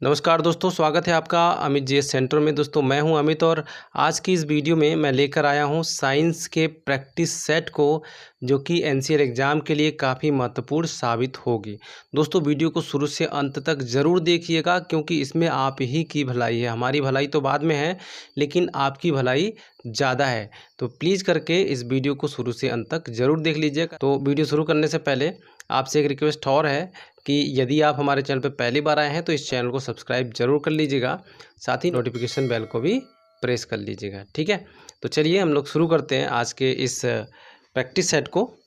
नमस्कार दोस्तों, स्वागत है आपका अमित जीएस सेंटर में। दोस्तों मैं हूं अमित और आज की इस वीडियो में मैं लेकर आया हूं साइंस के प्रैक्टिस सेट को, जो कि एनसीआर एग्ज़ाम के लिए काफ़ी महत्वपूर्ण साबित होगी। दोस्तों वीडियो को शुरू से अंत तक ज़रूर देखिएगा, क्योंकि इसमें आप ही की भलाई है। हमारी भलाई तो बाद में है, लेकिन आपकी भलाई ज़्यादा है। तो प्लीज़ करके इस वीडियो को शुरू से अंत तक ज़रूर देख लीजिएगा। तो वीडियो शुरू करने से पहले आपसे एक रिक्वेस्ट और है कि यदि आप हमारे चैनल पर पहली बार आए हैं तो इस चैनल को सब्सक्राइब जरूर कर लीजिएगा, साथ ही नोटिफिकेशन बेल को भी प्रेस कर लीजिएगा। ठीक है, तो चलिए हम लोग शुरू करते हैं आज के इस प्रैक्टिस सेट को।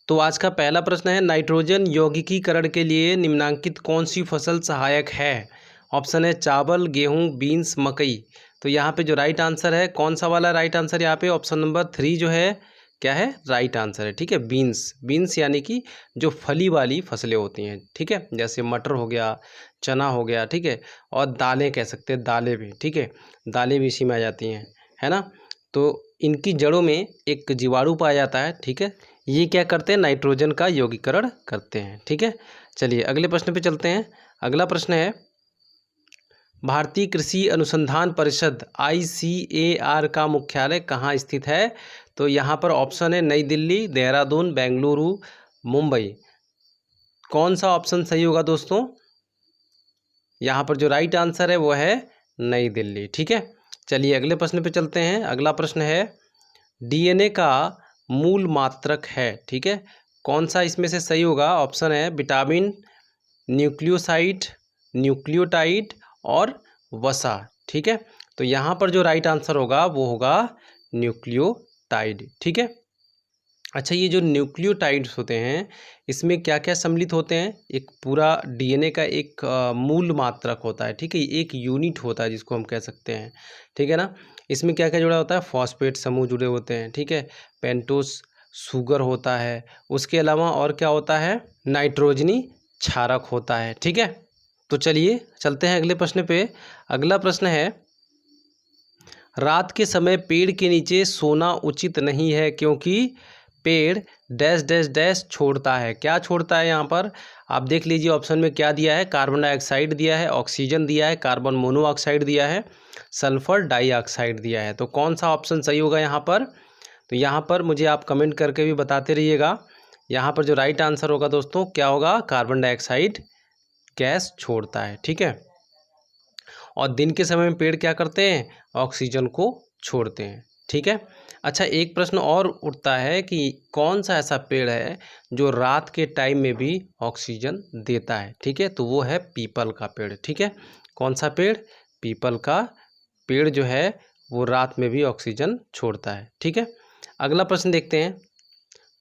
तो आज का पहला प्रश्न है, नाइट्रोजन यौगिकीकरण के लिए निम्नांकित कौन सी फसल सहायक है? ऑप्शन है चावल, गेहूँ, बीन्स, मकई। तो यहाँ पे जो राइट आंसर है, कौन सा वाला राइट आंसर यहाँ पे ऑप्शन नंबर 3 जो है क्या है, राइट आंसर है। ठीक है, बीन्स। बीन्स यानी कि जो फली वाली फसलें होती हैं। ठीक है, जैसे मटर हो गया, चना हो गया। ठीक है, और दालें कह सकते हैं, दालें भी। ठीक है, दालें भी इसी में आ जाती हैं, है ना। तो इनकी जड़ों में एक जीवाणु पाया जाता है। ठीक है, ये क्या करते हैं, नाइट्रोजन का यौगिकरण करते हैं। ठीक है, चलिए अगले प्रश्न पे चलते हैं। अगला प्रश्न है, भारतीय कृषि अनुसंधान परिषद ICAR का मुख्यालय कहाँ स्थित है? तो यहाँ पर ऑप्शन है नई दिल्ली, देहरादून, बेंगलुरु, मुंबई। कौन सा ऑप्शन सही होगा दोस्तों? यहाँ पर जो राइट आंसर है वो है नई दिल्ली। ठीक है, चलिए अगले प्रश्न पे चलते हैं। अगला प्रश्न है, DNA का मूल मात्रक है। ठीक है, कौन सा इसमें से सही होगा? ऑप्शन है विटामिन, न्यूक्लियोसाइड, न्यूक्लियोटाइड और वसा। ठीक है, तो यहाँ पर जो राइट आंसर होगा वो होगा न्यूक्लियोटाइड। ठीक है, अच्छा ये जो न्यूक्लियोटाइड्स होते हैं, इसमें क्या क्या सम्मिलित होते हैं? एक पूरा DNA का एक मूल मात्रक होता है। ठीक है, एक यूनिट होता है जिसको हम कह सकते हैं। ठीक है ना, इसमें क्या क्या जुड़ा होता है? फॉस्फेट समूह जुड़े होते हैं। ठीक है, पेंटोस शुगर होता है, उसके अलावा और क्या होता है? नाइट्रोजनी क्षारक होता है। ठीक है, तो चलिए चलते हैं अगले प्रश्न पे। अगला प्रश्न है, रात के समय पेड़ के नीचे सोना उचित नहीं है, क्योंकि पेड़ डैश डैश डैश छोड़ता है। क्या छोड़ता है यहाँ पर? आप देख लीजिए ऑप्शन में क्या दिया है। कार्बन डाइऑक्साइड दिया है, ऑक्सीजन दिया है, कार्बन मोनोऑक्साइड दिया है, सल्फर डाइऑक्साइड दिया है। तो कौन सा ऑप्शन सही होगा यहाँ पर? तो यहाँ पर मुझे आप कमेंट करके भी बताते रहिएगा। यहाँ पर जो राइट आंसर होगा दोस्तों क्या होगा? कार्बन डाइऑक्साइड गैस छोड़ता है। ठीक है, और दिन के समय में पेड़ क्या करते हैं? ऑक्सीजन को छोड़ते हैं। ठीक है, अच्छा एक प्रश्न और उठता है कि कौन सा ऐसा पेड़ है जो रात के टाइम में भी ऑक्सीजन देता है? ठीक है, तो वो है पीपल का पेड़। ठीक है, कौन सा पेड़? पीपल का पेड़ जो है वो रात में भी ऑक्सीजन छोड़ता है। ठीक है, अगला प्रश्न देखते हैं।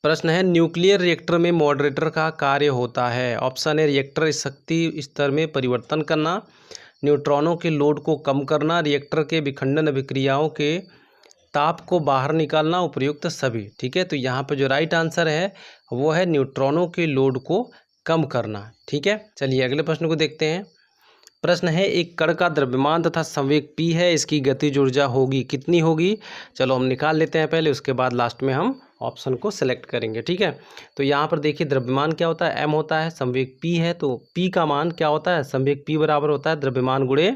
प्रश्न है, न्यूक्लियर रिएक्टर में मॉडरेटर का कार्य होता है। ऑप्शन है रिएक्टर शक्ति स्तर में परिवर्तन करना, न्यूट्रॉनों के लोड को कम करना, रिएक्टर के विखंडन अभिक्रियाओं के ताप को बाहर निकालना, उपयुक्त सभी। ठीक है, तो यहाँ पर जो राइट आंसर है वो है न्यूट्रॉनों के लोड को कम करना। ठीक है, चलिए अगले प्रश्न को देखते हैं। प्रश्न है, एक कण का द्रव्यमान तथा संवेग p है, इसकी गतिज ऊर्जा होगी कितनी होगी? चलो हम निकाल लेते हैं पहले, उसके बाद लास्ट में हम ऑप्शन को सेलेक्ट करेंगे। ठीक है, तो यहाँ पर देखिए द्रव्यमान क्या होता है? m होता है, संवेग p है, तो p का मान क्या होता है? संवेग p बराबर होता है द्रव्यमान गुणे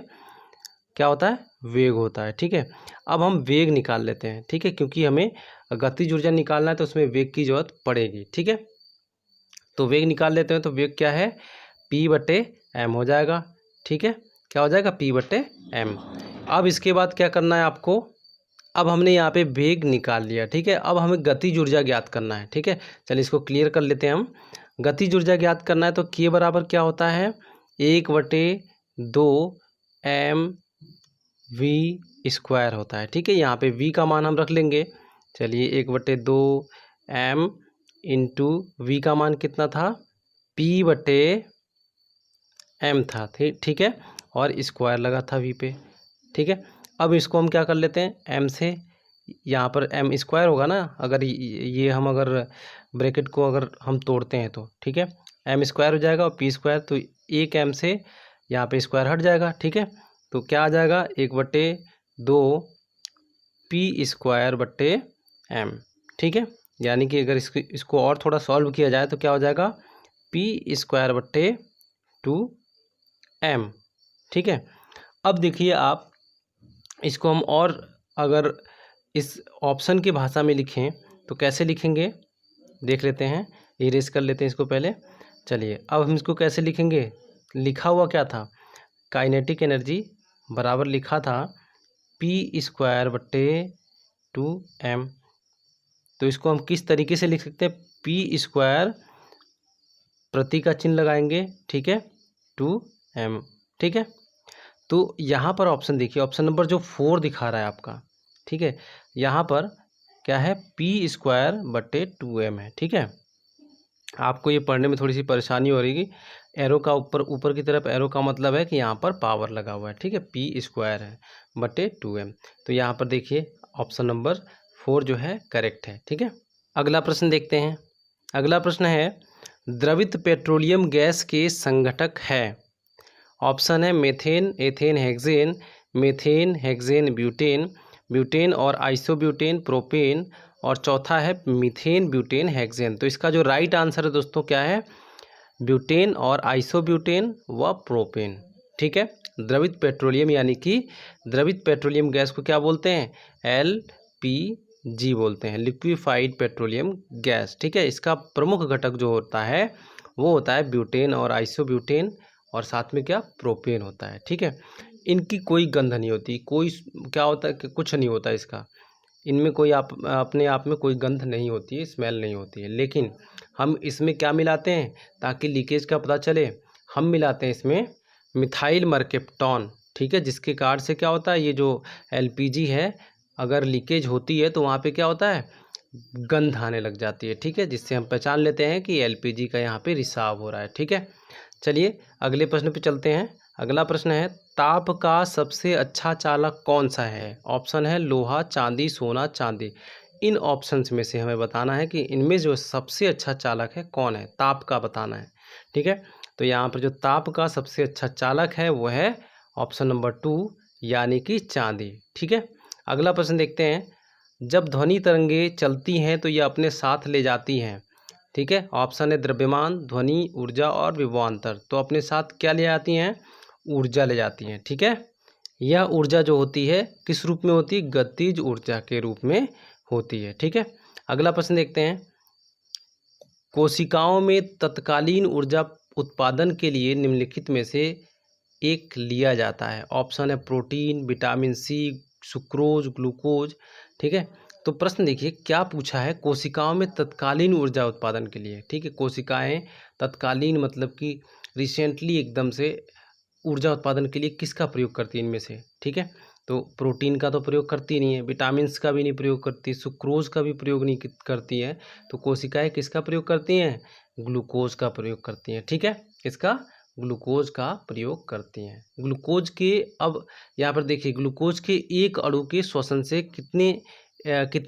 क्या होता है? वेग होता है। ठीक है, अब हम वेग निकाल लेते हैं। ठीक है, क्योंकि हमें गतिज ऊर्जा निकालना है तो उसमें वेग की जरूरत पड़ेगी। ठीक है, तो वेग निकाल लेते हैं। तो वेग क्या है? P/m हो जाएगा। ठीक है, क्या हो जाएगा? P/m। अब इसके बाद क्या करना है आपको? अब हमने यहाँ पे वेग निकाल लिया। ठीक है, अब हमें गतिज ऊर्जा ज्ञात करना है। ठीक है, चलिए इसको क्लियर कर लेते हैं हम। गतिज ऊर्जा ज्ञात करना है तो K बराबर क्या होता है? 1/2 mv² होता है। ठीक है, यहाँ पे v का मान हम रख लेंगे। चलिए 1/2 m इंटू वी का मान कितना था? P/m था। ठीक है, और स्क्वायर लगा था v पे। ठीक है, अब इसको हम क्या कर लेते हैं? m से, यहाँ पर m स्क्वायर होगा ना, अगर ये हम अगर ब्रैकेट को अगर हम तोड़ते हैं तो। ठीक है, m स्क्वायर हो जाएगा और p², तो 1m से यहाँ पे स्क्वायर हट जाएगा। ठीक है, तो क्या आ जाएगा? 1/2 p²/m। ठीक है, यानी कि अगर इसको और थोड़ा सॉल्व किया जाए तो क्या हो जाएगा? p²/2m। ठीक है। अब देखिए आप इसको हम और अगर इस ऑप्शन की भाषा में लिखें तो कैसे लिखेंगे देख लेते हैं। इरेज कर लेते हैं इसको पहले। चलिए अब हम इसको कैसे लिखेंगे, लिखा हुआ क्या था, काइनेटिक एनर्जी बराबर लिखा था P²/2m। तो इसको हम किस तरीके से लिख सकते हैं, P² प्रति का चिन्ह लगाएंगे, ठीक है, 2m, ठीक है। तो यहाँ पर ऑप्शन देखिए, ऑप्शन नंबर जो 4 दिखा रहा है आपका, ठीक है, यहाँ पर क्या है, P²/2m है, ठीक है। आपको ये पढ़ने में थोड़ी सी परेशानी हो रही है। एरो का ऊपर की तरफ एरो का मतलब है कि यहाँ पर पावर लगा हुआ है, ठीक है, P²/2m। तो यहाँ पर देखिए ऑप्शन नंबर 4 जो है करेक्ट है, ठीक है। अगला प्रश्न देखते हैं। अगला प्रश्न है, द्रवित पेट्रोलियम गैस के संघटक है। ऑप्शन है methane, ethane, hexane, methane, hexane, butane, butane और आइसोब्यूटेन, प्रोपेन, और चौथा है मीथेन, ब्यूटेन, हेक्सेन। तो इसका जो राइट आंसर है दोस्तों क्या है, ब्यूटेन और आइसोब्यूटेन व प्रोपेन, ठीक है। द्रवित पेट्रोलियम यानी कि द्रवित पेट्रोलियम गैस को क्या बोलते हैं, LPG बोलते हैं, लिक्विफाइड पेट्रोलियम गैस, ठीक है। इसका प्रमुख घटक जो होता है वो होता है ब्यूटेन और आइसोब्यूटेन, और साथ में क्या, प्रोपेन होता है, ठीक है। इनकी कोई गंध नहीं होती, कोई क्या होता है कि कुछ नहीं होता इसका, इनमें कोई अपने आप में कोई गंध नहीं होती है, स्मेल नहीं होती है। लेकिन हम इसमें क्या मिलाते हैं ताकि लीकेज का पता चले, हम मिलाते हैं इसमें मिथाइल मर्केप्टॉन, ठीक है, जिसके कारण से क्या होता है, ये जो LPG है अगर लीकेज होती है तो वहाँ पे क्या होता है, गंध आने लग जाती है, ठीक है, जिससे हम पहचान लेते हैं कि LPG का यहाँ पे रिसाव हो रहा है, ठीक है। चलिए अगले प्रश्न पे चलते हैं। अगला प्रश्न है, ताप का सबसे अच्छा चालक कौन सा है। ऑप्शन है लोहा, चांदी, सोना, चांदी। इन ऑप्शंस में से हमें बताना है कि इनमें जो सबसे अच्छा चालक है कौन है, ताप का बताना है, ठीक है। तो यहाँ पर जो ताप का सबसे अच्छा चालक है वो है ऑप्शन नंबर 2 यानी कि चांदी, ठीक है। अगला प्रश्न देखते हैं, जब ध्वनि तरंगे चलती हैं तो ये अपने साथ ले जाती हैं, ठीक है। ऑप्शन है द्रव्यमान, ध्वनि, ऊर्जा और विभवांतर। तो अपने साथ क्या ले जाती हैं, ऊर्जा ले जाती हैं, ठीक है। यह ऊर्जा जो होती है किस रूप में होती है, गतिज ऊर्जा के रूप में होती है, ठीक है। अगला प्रश्न देखते हैं, कोशिकाओं में तत्कालीन ऊर्जा उत्पादन के लिए निम्नलिखित में से एक लिया जाता है। ऑप्शन है protein, vitamin C, sucrose, glucose, ठीक है। तो प्रश्न देखिए क्या पूछा है, कोशिकाओं में तत्कालीन ऊर्जा उत्पादन के लिए, ठीक है। कोशिकाएं तत्कालीन मतलब कि रिसेंटली एकदम से ऊर्जा उत्पादन के लिए किसका प्रयोग करती है इनमें से, ठीक है। तो प्रोटीन का तो प्रयोग करती नहीं है, विटामिन्स का भी नहीं प्रयोग करती, सुक्रोज का भी प्रयोग नहीं करती है। तो कोशिकाएं किसका प्रयोग करती हैं, ग्लूकोज का प्रयोग करती हैं, ठीक है। किसका, ग्लूकोज का प्रयोग करती हैं। ग्लूकोज के, अब यहाँ पर देखिए ग्लूकोज के एक अणु के श्वसन से कितनी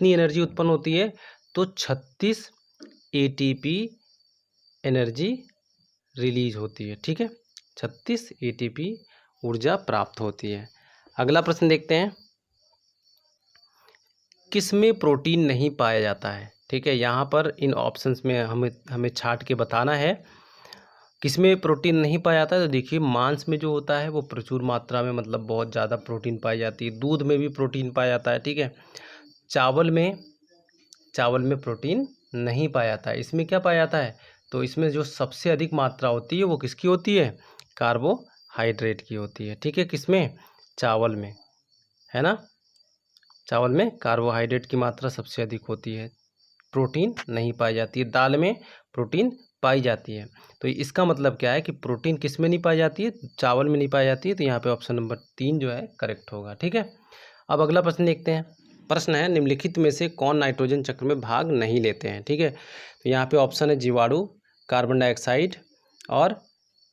एनर्जी उत्पन्न होती है, तो 36 ATP एनर्जी रिलीज होती है, ठीक है। 36 ATP ऊर्जा प्राप्त होती है। अगला प्रश्न देखते हैं, किसमें प्रोटीन नहीं पाया जाता है, ठीक है। यहाँ पर इन ऑप्शंस में हमें छांट के बताना है किसमें प्रोटीन नहीं पाया जाता है। तो देखिए मांस में जो होता है वो प्रचुर मात्रा में, मतलब बहुत ज़्यादा प्रोटीन पाई जाती है। दूध में भी प्रोटीन पाया जाता है, ठीक है। चावल में प्रोटीन नहीं पाया जाता है। इसमें क्या पाया जाता है, तो इसमें जो सबसे अधिक मात्रा होती है वो किसकी होती है, कार्बोहाइड्रेट की होती है, ठीक है। किसमें, चावल में, है ना, चावल में कार्बोहाइड्रेट की मात्रा सबसे अधिक होती है, प्रोटीन नहीं पाई जाती है। दाल में प्रोटीन पाई जाती है। तो इसका मतलब क्या है कि प्रोटीन किस में नहीं पाई जाती है, चावल में नहीं पाई जाती है। तो यहाँ पे ऑप्शन नंबर 3 जो है करेक्ट होगा, ठीक है। अब अगला प्रश्न देखते हैं। प्रश्न है, निम्नलिखित में से कौन नाइट्रोजन चक्र में भाग नहीं लेते हैं, ठीक है। तो यहाँ पे ऑप्शन है जीवाणु, कार्बन डाइऑक्साइड और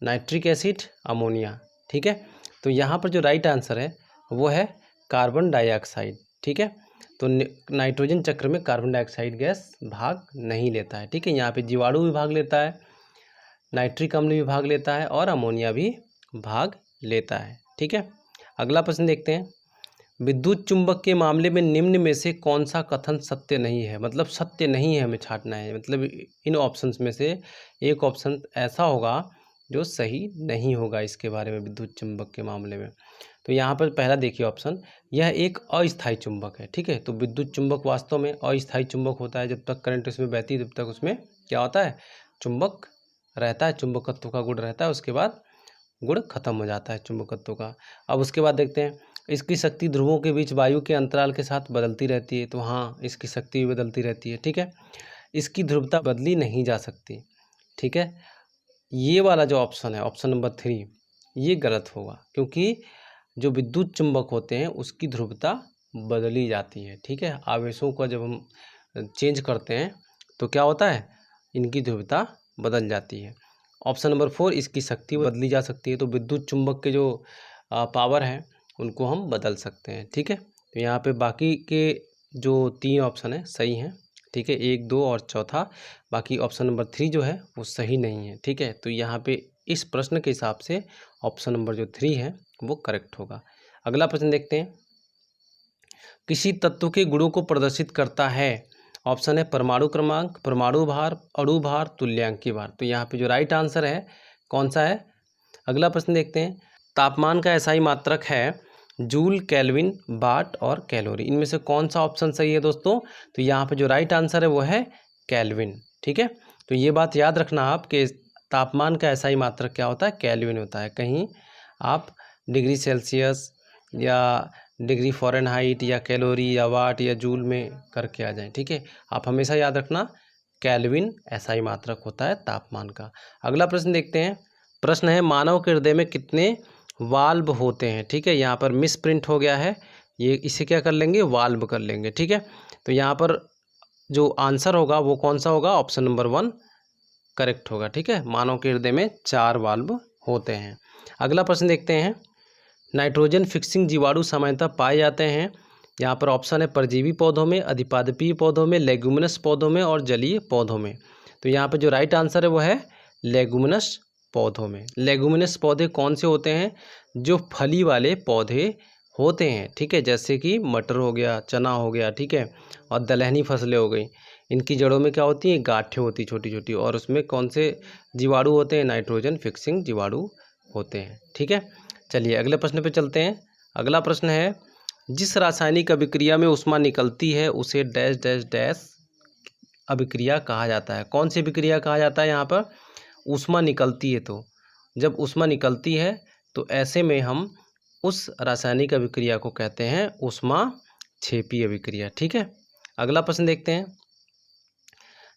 नाइट्रिक एसिड, अमोनिया, ठीक है। तो यहाँ पर जो राइट आंसर है वो है कार्बन डाइऑक्साइड, ठीक है। तो नाइट्रोजन चक्र में कार्बन डाइऑक्साइड गैस भाग नहीं लेता है, ठीक है। यहाँ पे जीवाणु भी भाग लेता है, नाइट्रिक अम्ल भी भाग लेता है और अमोनिया भी भाग लेता है, ठीक है। अगला प्रश्न देखते हैं, विद्युत चुंबक के मामले में निम्न में से कौन सा कथन सत्य नहीं है, मतलब सत्य नहीं है, हमें छांटना है। मतलब इन ऑप्शंस में से एक ऑप्शन ऐसा होगा जो सही नहीं होगा इसके बारे में विद्युत चुंबक के मामले में। तो यहाँ पर पहला देखिए ऑप्शन, यह एक अस्थायी चुंबक है। ठीक है, तो विद्युत चुंबक वास्तव में अस्थायी चुंबक होता है। जब तक करंट उसमें बहती है तब तक उसमें क्या होता है, चुंबक रहता है, चुंबकत्व का गुण रहता है, उसके बाद गुण खत्म हो जाता है चुंबकत्व का। अब उसके बाद देखते हैं, इसकी शक्ति ध्रुवों के बीच वायु के अंतराल के साथ बदलती रहती है। तो हाँ, इसकी शक्ति भी बदलती रहती है। ठीक है, इसकी ध्रुवता बदली नहीं जा सकती। ठीक है, ये वाला जो ऑप्शन है, ऑप्शन नंबर 3, ये गलत होगा, क्योंकि जो विद्युत चुंबक होते हैं उसकी ध्रुवता बदली जाती है। ठीक है, आवेशों का जब हम चेंज करते हैं तो क्या होता है, इनकी ध्रुवता बदल जाती है। ऑप्शन नंबर 4, इसकी शक्ति बदली जा सकती है। तो विद्युत चुंबक के जो पावर हैं उनको हम बदल सकते हैं। ठीक है, तो यहाँ पे बाकी के जो 3 ऑप्शन है सही हैं। ठीक है, 1, 2 और चौथा, बाकी ऑप्शन नंबर 3 जो है वो सही नहीं है। ठीक है, तो यहाँ पे इस प्रश्न के हिसाब से ऑप्शन नंबर जो 3 है वो करेक्ट होगा। अगला प्रश्न देखते हैं, किसी तत्व के गुणों को प्रदर्शित करता है। ऑप्शन है परमाणु क्रमांक, परमाणु भार, अणु भार, तुल्यांकीय भार। तो यहाँ पे जो राइट आंसर है कौन सा है। अगला प्रश्न देखते हैं, तापमान का एसआई मात्रक है जूल, केल्विन, वाट और कैलोरी। इनमें से कौन सा ऑप्शन सही है दोस्तों। तो यहाँ पे जो राइट आंसर है वो है केल्विन। ठीक है, तो ये बात याद रखना आप कि तापमान का एसआई मात्रक क्या होता है, केल्विन होता है। कहीं आप डिग्री सेल्सियस या डिग्री फ़ारेनहाइट या कैलोरी या वाट या जूल में करके आ जाएं। ठीक है, आप हमेशा याद रखना केल्विन एसआई मात्रक होता है तापमान का। अगला प्रश्न देखते हैं, प्रश्न है मानव के हृदय में कितने वाल्व होते हैं। ठीक है, यहाँ पर मिस प्रिंट हो गया है, ये इसे क्या कर लेंगे, वाल्व कर लेंगे। ठीक है, तो यहाँ पर जो आंसर होगा वो कौन सा होगा, ऑप्शन नंबर 1 करेक्ट होगा। ठीक है, मानव के हृदय में 4 वाल्व होते हैं। अगला प्रश्न देखते हैं, नाइट्रोजन फिक्सिंग जीवाणु सामान्यतः पाए जाते हैं। यहाँ पर ऑप्शन है परजीवी पौधों में, अधिपादपीय पौधों में, लेगुमिनस पौधों में और जलीय पौधों में। तो यहाँ पर जो राइट आंसर है वो है लेगुमिनस पौधों में। लेगुमिनस पौधे कौन से होते हैं, जो फली वाले पौधे होते हैं। ठीक है, जैसे कि मटर हो गया, चना हो गया। ठीक है, और दलहनी फसलें हो गई, इनकी जड़ों में क्या होती हैं, गांठें होती छोटी छोटी, और उसमें कौन से जीवाणु होते हैं, नाइट्रोजन फिक्सिंग जीवाणु होते हैं। ठीक है, चलिए अगले प्रश्न पे चलते हैं। अगला प्रश्न है, जिस रासायनिक अभिक्रिया में ऊष्मा निकलती है उसे डैश डैश डैश अभिक्रिया कहा जाता है। कौन सी अभिक्रिया कहा जाता है, यहाँ पर ऊष्मा निकलती है। तो जब ऊष्मा निकलती है तो ऐसे में हम उस रासायनिक अभिक्रिया को कहते हैं ऊष्माक्षेपी अभिक्रिया। ठीक है, अगला प्रश्न देखते हैं,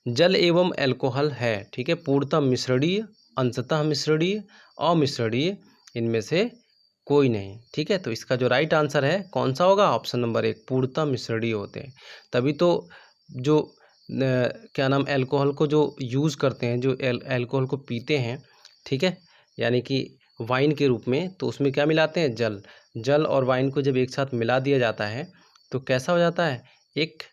जल एवं अल्कोहल है। ठीक है, पूर्णतः मिश्रणीय, अंशतः मिश्रणीय, अमिश्रणीय, इनमें से कोई नहीं। ठीक है, तो इसका जो राइट आंसर है कौन सा होगा, ऑप्शन नंबर 1 पूर्णतः मिश्रणीय होते हैं। तभी तो जो क्या नाम अल्कोहल को जो यूज़ करते हैं, जो अल्कोहल को पीते हैं, ठीक है, यानी कि वाइन के रूप में, तो उसमें क्या मिलाते हैं, जल। जल और वाइन को जब एक साथ मिला दिया जाता है तो कैसा हो जाता है, एक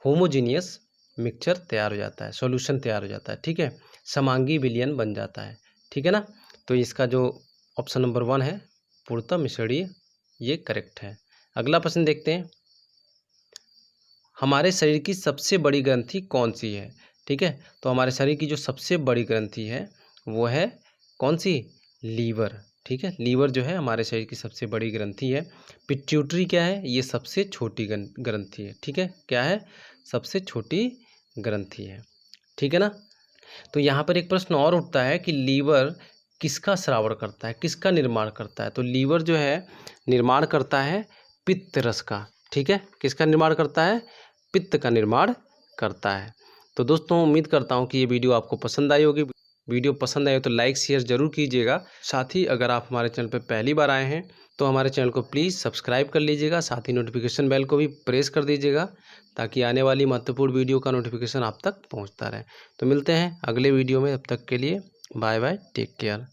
होमोजीनियस मिक्सचर तैयार हो जाता है, सॉल्यूशन तैयार हो जाता है। ठीक है, समांगी विलयन बन जाता है। ठीक है ना, तो इसका जो ऑप्शन नंबर 1 है पूर्णतः मिश्रणीय, ये करेक्ट है। अगला प्रश्न देखते हैं, हमारे शरीर की सबसे बड़ी ग्रंथि कौन सी है। ठीक है, तो हमारे शरीर की जो सबसे बड़ी ग्रंथि है वो है कौन सी, लीवर। ठीक है, लीवर जो है हमारे शरीर की सबसे बड़ी ग्रंथि है। पिट्यूटरी क्या है, ये सबसे छोटी ग्रंथि है। ठीक है, क्या है, सबसे छोटी ग्रंथि है। ठीक है ना, तो यहाँ पर एक प्रश्न और उठता है कि लीवर किसका स्रावण करता है, किसका निर्माण करता है। तो लीवर जो है निर्माण करता है पित्त रस का। ठीक है, किसका निर्माण करता है, पित्त का निर्माण करता है। तो दोस्तों उम्मीद करता हूँ कि ये वीडियो आपको पसंद आई होगी। वीडियो पसंद आई हो तो लाइक शेयर ज़रूर कीजिएगा। साथ ही अगर आप हमारे चैनल पर पहली बार आए हैं तो हमारे चैनल को प्लीज़ सब्सक्राइब कर लीजिएगा। साथ ही नोटिफिकेशन बेल को भी प्रेस कर दीजिएगा ताकि आने वाली महत्वपूर्ण वीडियो का नोटिफिकेशन आप तक पहुँचता रहे। तो मिलते हैं अगले वीडियो में, तब तक के लिए बाय बाय, टेक केयर।